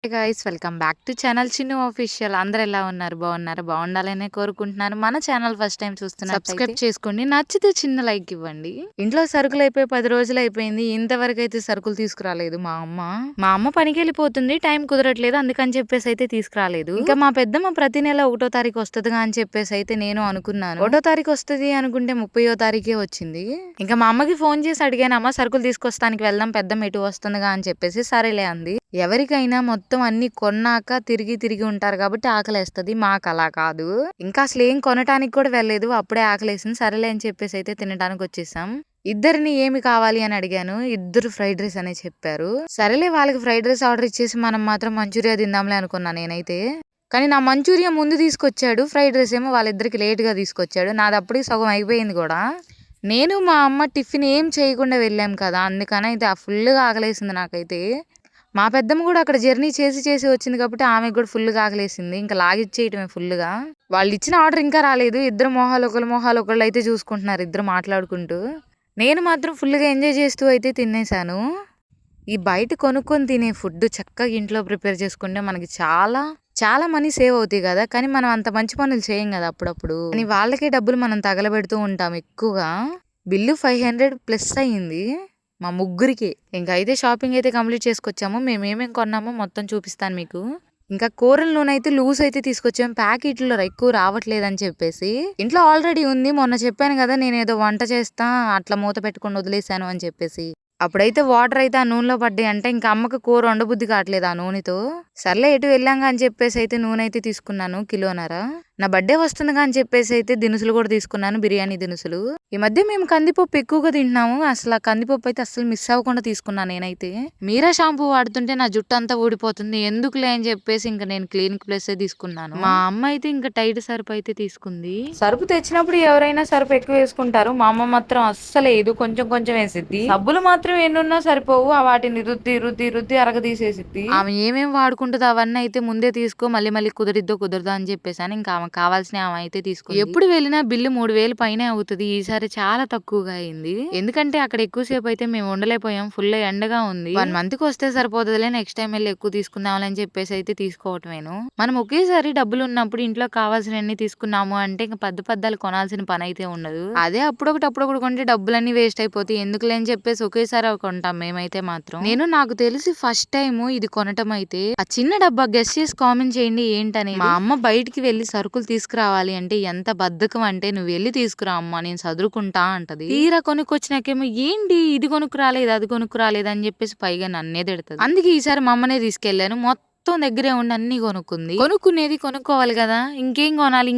Hey guys welcome back to channel Chinnu official. అందరు ఎలా ఉన్నారు? బాగున్నారా? బాగుండాలనే కోరుకుంటున్నాను. మన ఛానల్ ఫస్ట్ టైం చూస్తున్నా సబ్స్క్రైబ్ చేసుకోండి, నచ్చితే చిన్న లైక్ ఇవ్వండి. ఇంట్లో సరుకులు అయిపోయి 10 రోజులు అయిపోయింది, ఇంతవరకు అయితే సరుకులు తీసుకురాలేదు మా అమ్మ పనికి వెళ్ళిపోతుంది, టైం కుదరట్లేదు, అందుకని చెప్పేసి అయితే తీసుకురాలేదు. ఇంకా మా పెద్దమ్మ ప్రతి నెల 1వ తారీఖు వస్తుందిగా అని చెప్పేసి అయితే నేను అనుకున్నాను. 1వ తారీఖు వస్తుంది అనుకుంటే 30వ తారీఖే వచ్చింది. ఇంకా మా అమ్మకి ఫోన్ చేసి అడిగాను, అమ్మ సరుకులు తీసుకొస్తానికి వెళ్దాం, పెద్దమ్మ ఎటు వస్తుందిగా అని చెప్పేసి సరేలే అంది. ఎవరికైనా మొత్తం అన్ని కొన్నాక తిరిగి తిరిగి ఉంటారు కాబట్టి ఆకలేస్తది. మాకు అలా కాదు, ఇంకా అసలు ఏం కొనటానికి కూడా వెళ్ళలేదు, అప్పుడే ఆకలేసింది. సరేలే అని చెప్పేసి అయితే తినడానికి వచ్చేసాం. ఇద్దరిని ఏమి కావాలి అని అడిగాను, ఇద్దరు ఫ్రైడ్ రైస్ అనే చెప్పారు. సరేలే వాళ్ళకి ఫ్రైడ్ రైస్ ఆర్డర్ ఇచ్చేసి మనం మాత్రం మంచూరియా తిందాంలే అనుకున్నా నేనైతే. కానీ నా మంచూరియా ముందు తీసుకొచ్చాడు, ఫ్రైడ్ రైస్ ఏమో వాళ్ళిద్దరికి లేట్ గా తీసుకొచ్చాడు. నాది అప్పటికి సగం అయిపోయింది కూడా. నేను మా అమ్మ టిఫిన్ ఏం చేయకుండా వెళ్ళాం కదా, అందుకని అయితే ఆ ఫుల్గా ఆకలేసింది నాకైతే. మా పెద్దమ్మ కూడా అక్కడ జర్నీ చేసి చేసి వచ్చింది కాబట్టి ఆమెకు కూడా ఫుల్గా ఆకలేసింది. ఇంకా లాగిచ్చేయటమే ఫుల్గా. వాళ్ళు ఇచ్చిన ఆర్డర్ ఇంకా రాలేదు, ఇద్దరు మొహాలు ఒకళ్ళు అయితే చూసుకుంటున్నారు, ఇద్దరు మాట్లాడుకుంటూ. నేను మాత్రం ఫుల్గా ఎంజాయ్ చేస్తూ అయితే తినేసాను. ఈ బయట కొనుక్కొని తినే ఫుడ్ చక్కగా ఇంట్లో ప్రిపేర్ చేసుకుంటే మనకి చాలా చాలా మనీ సేవ్ అవుతాయి కదా. కానీ మనం అంత మంచి పనులు చేయం కదా అప్పుడప్పుడు, కానీ వాళ్ళకే డబ్బులు మనం తగలబెడుతూ ఉంటాం ఎక్కువగా. బిల్లు 500 ప్లస్ అయ్యింది మా ముగ్గురికి. ఇంకా అయితే షాపింగ్ అయితే కంప్లీట్ చేసుకొచ్చాము. మేము ఏమేమి కొన్నామో మొత్తం చూపిస్తాను మీకు. ఇంకా కూరల నూనె అయితే లూజ్ అయితే తీసుకొచ్చాము, ప్యాకెట్లో ఎక్కువ రావట్లేదని చెప్పేసి. ఇంట్లో ఆల్రెడీ ఉంది, మొన్న చెప్పాను కదా నేను ఏదో వంట చేస్తా అట్లా మూత పెట్టుకొని వదిలేసాను అని చెప్పేసి. అప్పుడైతే వాటర్ అయితే ఆ నూనెలో పడ్డాయి అంటే ఇంకా అమ్మకి కూర వండబుద్ధి కావట్లేదు ఆ నూనెతో. సర్లే ఎటు వెళ్ళాంగా అని చెప్పేసి అయితే నూనె అయితే తీసుకున్నాను, కిలోన్నర. నా బర్త్డే వస్తుందిగా అని చెప్పేసి అయితే దినుసులు కూడా తీసుకున్నాను, బిర్యానీ దినుసులు. ఈ మధ్య మేము కందిపప్పు ఎక్కువగా తింటున్నాము, అసలు ఆ కందిపప్పు అయితే అసలు మిస్ అవ్వకుండా తీసుకున్నాను నేనైతే. మీరా షాంపూ వాడుతుంటే నా జుట్టు అంతా ఊడిపోతుంది, ఎందుకులే అని చెప్పేసి ఇంకా నేను క్లినిక్ ప్లస్ తీసుకున్నాను. మా అమ్మ అయితే ఇంకా టైట్ సరుపు అయితే తీసుకుంది. సరుపు తెచ్చినప్పుడు ఎవరైనా సరుపు ఎక్కువ వేసుకుంటారు, మా అమ్మ మాత్రం అస్సలు లేదు, కొంచెం కొంచెం వేసిద్ది. సబ్బులు మాత్రం ఎన్నున్నా సరిపోవు, ఆ వాటిని రుద్ది రుద్ది రుద్ది అరగదీసేసిద్ది. ఆమె ఏమేమి వాడుకుంటుందో అవన్నీ అయితే ముందే తీసుకో, మళ్ళీ మళ్ళీ కుదరదో అని చెప్పేసాను. ఇంకా ఆమె కావాల్సిన ఆమె అయితే తీసుకో. ఎప్పుడు వెళ్ళినా బిల్లు 3000 పైనే అవుతుంది, ఈసారి చాలా తక్కువగా అయింది. ఎందుకంటే అక్కడ ఎక్కువసేపు అయితే మేము ఉండలేకపోయాం, ఫుల్ ఎండగా ఉంది. 1 month కి వస్తే సరిపోతుందిలే, నెక్స్ట్ టైం వెళ్ళి ఎక్కువ తీసుకుందాం అని చెప్పేసి అయితే తీసుకోవటమేను. మనం ఒకేసారి డబ్బులు ఉన్నప్పుడు ఇంట్లో కావాల్సినవన్నీ తీసుకున్నాము అంటే ఇంకా పద్దాలు కొనాల్సిన పని అయితే ఉండదు. అదే అప్పుడొకటి కొంటే డబ్బులన్నీ వేస్ట్ అయిపోతాయి, ఎందుకులే అని చెప్పేసి ఒకేసారి కొంటాం మేమైతే మాత్రం. నేను నాకు తెలిసి ఫస్ట్ టైం ఇది కొనటం అయితే. ఆ చిన్న డబ్బా గెస్ చేసి కామెంట్ చేయండి ఏంటనేది. మా అమ్మ బయటికి వెళ్లి సరుకులు తీసుకురావాలి అంటే ఎంత బద్ధకం అంటే, నువ్వు వెళ్ళి తీసుకురా అమ్మ నేను చదువుకుంటా అంటది. తీరా కొనుక్కొచ్చినాకేమో ఏంటి ఇది కొనుక్కురాలేదు అది కొనుక్కురాలేదు అని చెప్పేసి పైగా నన్నే తిడతది. అందుకే ఈసారి మా అమ్మనే తీసుకెళ్లాను, మొత్తం దగ్గరే ఉండి అన్ని కొనుక్కుంది. కొనుక్కునేది కొనుక్కోవాలి కదా, ఇంకేం కొనాలి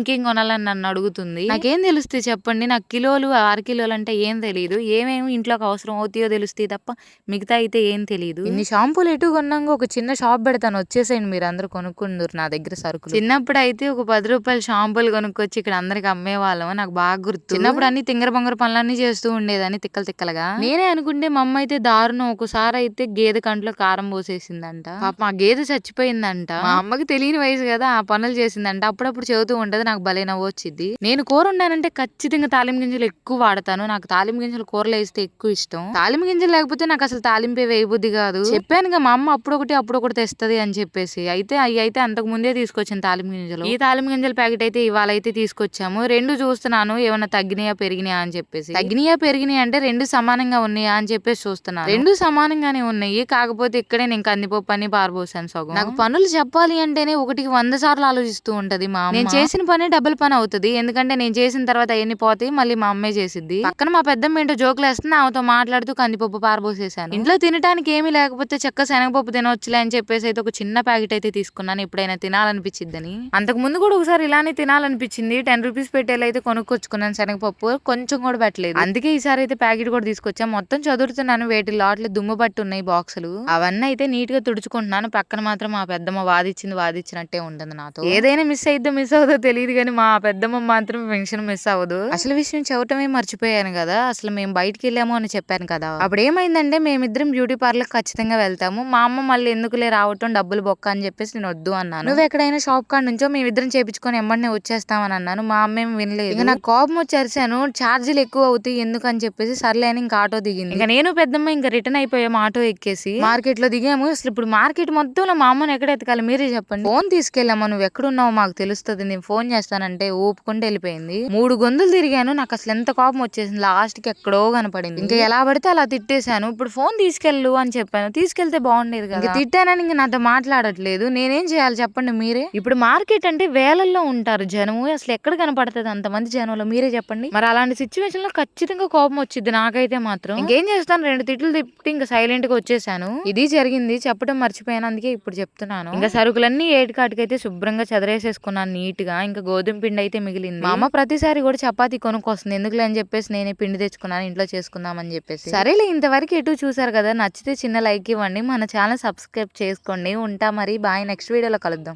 అని నన్ను అడుగుతుంది. నాకేం తెలుస్తాయి చెప్పండి, నాకు కిలోలు 6 కిలోలు అంటే ఏం తెలియదు, ఏమేమి ఇంట్లోకి అవసరం అవుతాయో తెలుస్తాయి తప్ప మిగతా అయితే ఏం తెలియదు. ఇన్ని షాంపూలు ఎటు కొన్నాక ఒక చిన్న షాప్ పెడతాను, వచ్చేసేయండి మీరు అందరూ కొనుక్కుందరు నా దగ్గర సరుకులు. చిన్నప్పుడు అయితే ఒక 10 రూపాయల షాంపూలు కొనుక్కొచ్చి ఇక్కడ అందరికి అమ్మేవాళ్ళం, నాకు బాగా గుర్తు. చిన్నప్పుడు అన్ని తింగర బొంగర పనులన్నీ చేస్తూ ఉండేదాన్ని తిక్కలుగా. నేనే అనుకుంటే మా అమ్మ అయితే దారుణం, ఒకసారి అయితే గేదె కంట్లో కారం పోసేసిందంట, పాప ఆ గేదె చచ్చిపోయిందంట. మా అమ్మకి తెలియని వయసు కదా ఆ పనులు చేసిందంట, అప్పుడప్పుడు చెబుతూ ఉంటది, నాకు భలే నవ్వొచ్చిద్ది. నేను కూర ఉండానంటే ఖచ్చితంగా తాలింపు గింజలు ఎక్కువ వాడతాను, నాకు తాలింపు గింజలు కూరలో వేస్తే ఎక్కువ ఇష్టం. తాలింపు గింజలు లేకపోతే నాకు అసలు తాలింపే వేయబుద్ధి కాదు. చెప్పానుగా మా అమ్మ అప్పుడొకటి తెస్తది అని చెప్పేసి. అయితే అవి అయితే అంతకు ముందే తీసుకొచ్చాను తాలింపు గింజలు. ఈ తాలింపు గింజల ప్యాకెట్ అయితే ఇవాళ అయితే తీసుకొచ్చాము. 2 చూస్తున్నాను ఏమన్నా తగ్గినాయా పెరిగినాయా అని చెప్పేసి. తగ్గినాయా పెరిగినాయా అంటే 2 సమానంగా ఉన్నాయా అని చెప్పేసి చూస్తున్నాను. 2 సమానంగానే ఉన్నాయి, కాకపోతే ఇక్కడే నేను కందిపప్పు అని పారబోసాను సగం. నాకు పనులు చెప్పాలి అంటేనే 1కి 100 సార్లు ఆలోచిస్తూ ఉంటది మా అమ్మ. నేను చేసిన పని డబుల్ పని అవుతుంది, ఎందుకంటే నేను చేసిన తర్వాత అవన్నీ పోతాయి, మళ్ళీ మా అమ్మే చేసిద్ది. పక్కన మా పెద్దమ్మ ఏంటో జోకులు వేస్తుంది, ఆమెతో మాట్లాడుతూ కందిపప్పు పారబోసేసాను. ఇంట్లో తినడానికి ఏమీ లేకపోతే చక్క శనగపప్పు తినవచ్చులే అని చెప్పేసి అయితే ఒక చిన్న ప్యాకెట్ అయితే తీసుకున్నాను, ఎప్పుడైనా తినాలనిపించిద్దని. అంతకు ముందు కూడా ఒకసారి ఇలానే తినాలనిపించింది, 10 రూపీస్ పెట్టేలా అయితే కొనుక్కొచ్చుకున్నాను శనగపప్పు, కొంచెం కూడా పెట్టలేదు. అందుకే ఈసారి అయితే ప్యాకెట్ కూడా తీసుకొచ్చాం. మొత్తం చదువుతున్నాను, వేటి లాట్లు దుమ్ము పట్టి ఉన్నాయి బాక్సులు, అవన్నీ అయితే నీట్ గా తుడుచుకుంటున్నాను. పక్కన మాత్రం మా పెద్దమ్మ వాదిచ్చినట్టే ఉంటుంది నాతో. ఏదైనా మిస్ అవుదో తెలియదు కానీ మా పెద్దమ్మ మాత్రం ఫంక్షన్ మిస్ అవ్వదు. అసలు విషయం చెప్పటమే మర్చిపోయాను కదా, అసలు మేము బయటికి వెళ్ళాము అని చెప్పాను కదా, అప్పుడు ఏమైందంటే మేమిద్దరం బ్యూటీ పార్లర్ ఖచ్చితంగా వెళ్తాము. మా అమ్మ మళ్ళీ ఎందుకులే రావటం డబ్బులు బొక్క అని చెప్పేసి నేను వద్దు అన్నాను. నువ్వు ఎక్కడైనా షాప్ కాడ నుంచో మేమిద్దరం చేపించుకొని ఎమ్మడినే వచ్చేస్తామని అన్నాను. మా అమ్మ ఏమి వినలేదు. ఇక నాకు కోపం వచ్చి అరిశాను, ఛార్జీలు ఎక్కువ అవుతాయి ఎందుకు అని చెప్పేసి. సర్లే అని ఇంకా ఆటో దిగింది. ఇంకా నేను పెద్దమ్మ ఇంకా రిటర్న్ అయిపోయాము ఆటో ఎక్కేసి. మార్కెట్ లో దిగాము. అసలు ఇప్పుడు మార్కెట్ మొత్తంలో మా అమ్మ అమ్మని ఎక్కడ ఎతకాలి మీరే చెప్పండి. ఫోన్ తీసుకెళ్ళమ్మా, నువ్వు ఎక్కడున్నావో మాకు తెలుస్తుంది, నేను ఫోన్ చేస్తానంటే ఊపుకుంటూ వెళ్ళిపోయింది. 3 గొంతులు తిరిగాను, నాకు అసలు ఎంత కోపం వచ్చేసింది. లాస్ట్ కి ఎక్కడో కనపడింది. ఇంకా ఎలా పడితే అలా తిట్టేశాను. ఇప్పుడు ఫోన్ తీసుకెళ్ళు అని చెప్పాను, తీసుకెళ్తే బాగుండేది కదా. తిట్టానని ఇంక నాతో మాట్లాడట్లేదు, నేనేం చేయాలి చెప్పండి మీరే. ఇప్పుడు మార్కెట్ అంటే వేలల్లో ఉంటారు జనము, అసలు ఎక్కడ కనపడుతుంది అంతమంది జనంలో మీరే చెప్పండి. మరి అలాంటి సిచ్యువేషన్ లో ఖచ్చితంగా కోపం వచ్చింది నాకైతే మాత్రం. ఇంకేం చేస్తాను, 2 తిట్లు తిప్పి ఇంకా సైలెంట్ గా వచ్చేసాను. ఇది జరిగింది, చెప్పడం మర్చిపోయాను, అందుకే ఇప్పుడు చెప్తున్నాను. ఇంకా సరుకులన్నీ ఏటికాటికైతే శుభ్రంగా చదిరేసేసుకున్నాను నీట్ గా. ఇంకా గోధుమ పిండి అయితే మిగిలింది. మా అమ్మ ప్రతిసారి కూడా చపాతీ కొనుక్కొస్తుంది, ఎందుకులే అని చెప్పేసి నేనే పిండి తెచ్చుకున్నాను ఇంట్లో చేసుకుందామని చెప్పేసి. సరేలే, ఇంతవరకు ఎటు చూసారు కదా, నచ్చితే చిన్న లైక్ ఇవ్వండి, మన ఛానల్ సబ్స్క్రైబ్ చేసుకోండి. ఉంటా మరి, బాయ్, నెక్స్ట్ వీడియోలో కలుద్దాం.